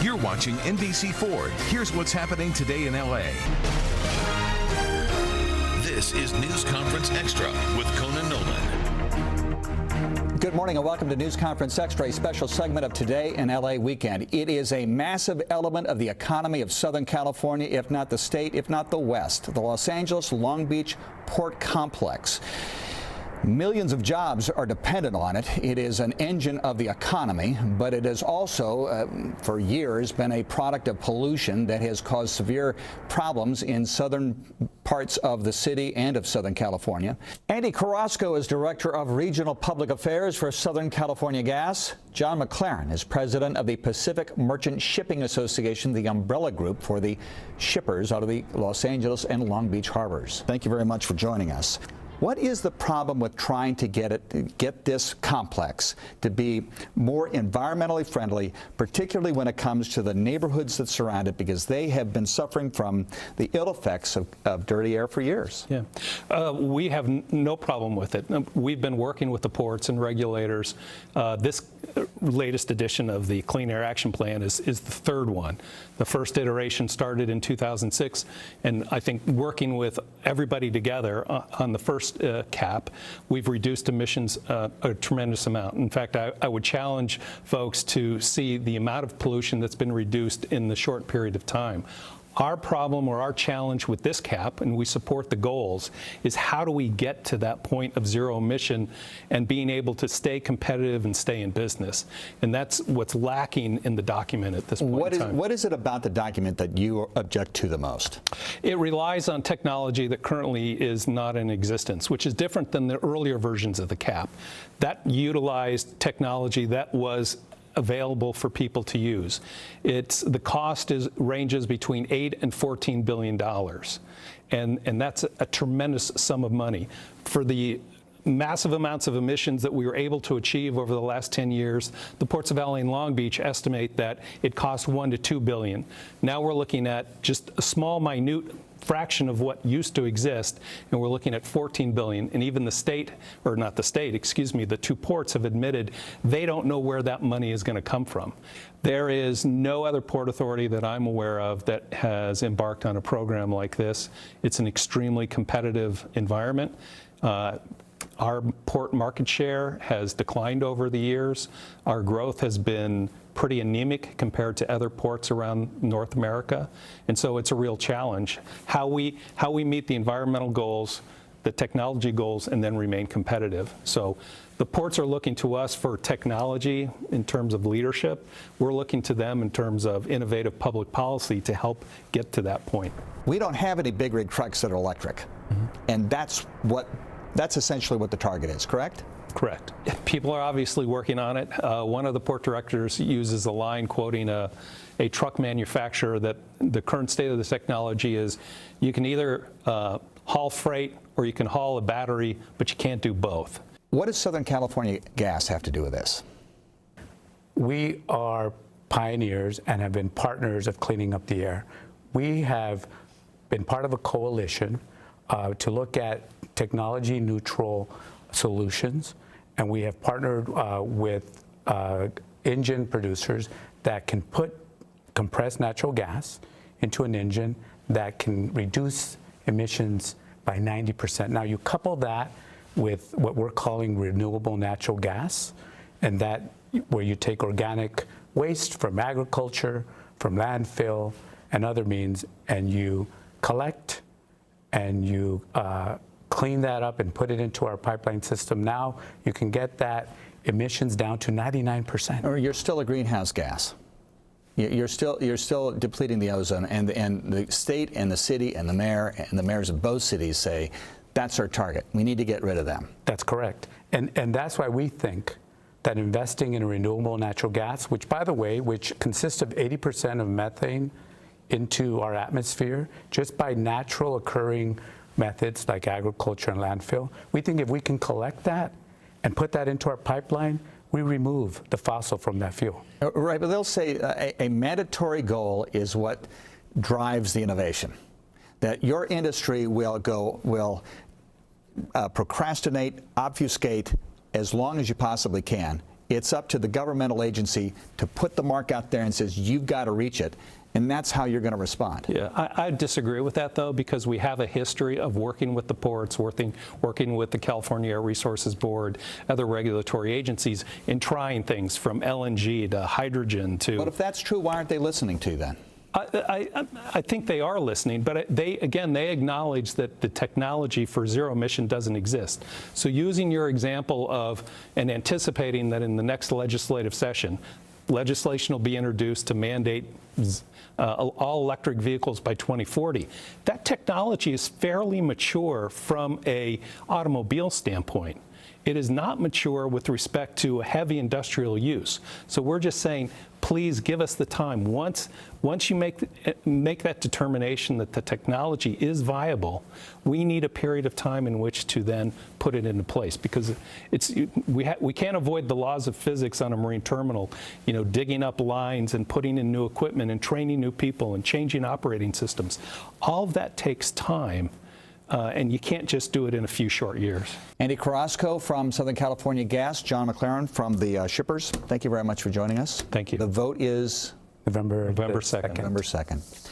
You're watching NBC4. Here's what's happening today in LA. This is News Conference Extra with Conan Nolan. Good morning and welcome to News Conference Extra, a special segment of Today in LA Weekend. It is a massive element of the economy of Southern California, if not the state, if not the West, the Los Angeles Long Beach Port Complex. Millions of jobs are dependent on it. It is an engine of the economy, but it has also, for years, been a product of pollution that has caused severe problems in southern parts of the city and of Southern California. Andy Carrasco is Director of Regional Public Affairs for Southern California Gas. John McLaurin is President of the Pacific Merchant Shipping Association, the umbrella group for the shippers out of the Los Angeles and Long Beach harbors. Thank you very much for joining us. What is the problem with trying to get this complex to be more environmentally friendly, particularly when it comes to the neighborhoods that surround it, because they have been suffering from the ill effects of dirty air for years? Yeah, we have no problem with it. We've been working with the ports and regulators. This latest edition of the Clean Air Action Plan is the third one. The first iteration started in 2006, and I think working with everybody together on the first CAAP, we've reduced emissions a tremendous amount. In fact, I would challenge folks to see the amount of pollution that's been reduced in the short period of time. Our problem or our challenge with this CAAP, and we support the goals, is how do we get to that point of zero emission and being able to stay competitive and stay in business? And that's what's lacking in the document at this point in time. What is it about the document that you object to the most? It relies on technology that currently is not in existence, which is different than the earlier versions of the CAAP. That utilized technology that was available for people to use. The cost ranges between $8 and $14 billion, and that's a tremendous sum of money. For the massive amounts of emissions that we were able to achieve over the last 10 years, the ports of LA and Long Beach estimate that it cost $1 to $2 billion. Now we're looking at just a small, minute fraction of what used to exist, and we're looking at $14 billion. And even the state, or not the state, excuse me, the two ports have admitted they don't know where that money is going to come from. There is no other port authority that I'm aware of that has embarked on a program like this. It's an extremely competitive environment. Our port market share has declined over the years. Our growth has been pretty anemic compared to other ports around North America, and so it's a real challenge. How we meet the environmental goals, the technology goals, and then remain competitive. So the ports are looking to us for technology in terms of leadership. We're looking to them in terms of innovative public policy to help get to that point. We don't have any big rig trucks that are electric, and that's essentially what the target is, correct? Correct. People are obviously working on it. One of the port directors uses a line quoting a truck manufacturer that the current state of the technology is you can either haul freight or you can haul a battery, but you can't do both. What does Southern California Gas have to do with this? We are pioneers and have been partners of cleaning up the air. We have been part of a coalition to look at technology neutral solutions, and we have partnered with engine producers that can put compressed natural gas into an engine that can reduce emissions by 90%. Now you couple that with what we're calling renewable natural gas, and that where you take organic waste from agriculture, from landfill and other means, and you collect and you clean that up and put it into our pipeline system. Now you can get that emissions down to 99%. Or you're still a greenhouse gas. You're still depleting the ozone, and the state and the city and the mayor and the mayors of both cities say that's our target. We need to get rid of them. That's correct, and that's why we think that investing in renewable natural gas, which by the way, which consists of 80% of methane into our atmosphere, just by natural occurring methods like agriculture and landfill, we think if we can collect that and put that into our pipeline, we remove the fossil from that fuel. Right, but they'll say a mandatory goal is what drives the innovation. That your industry will procrastinate, obfuscate as long as you possibly can It's up to the governmental agency to put the mark out there and says, you've got to reach it. And that's how you're going to respond. Yeah, I disagree with that, though, because we have a history of working with the ports, working with the California Air Resources Board, other regulatory agencies, in trying things from LNG to hydrogen to... But if that's true, why aren't they listening to you then? I think they are listening, but they acknowledge that the technology for zero emission doesn't exist. So using your example of, and anticipating that in the next legislative session, legislation will be introduced to mandate all electric vehicles by 2040. That technology is fairly mature from an automobile standpoint. It is not mature with respect to heavy industrial use. So we're just saying, please give us the time. Once you make that determination that the technology is viable, we need a period of time in which to then put it into place, because we can't avoid the laws of physics on a marine terminal, digging up lines and putting in new equipment and training new people and changing operating systems. All of that takes time. And you can't just do it in a few short years. Andy Carrasco from Southern California Gas, John McLaurin from the shippers, thank you very much for joining us. Thank you. The vote is November 2nd. November 2nd.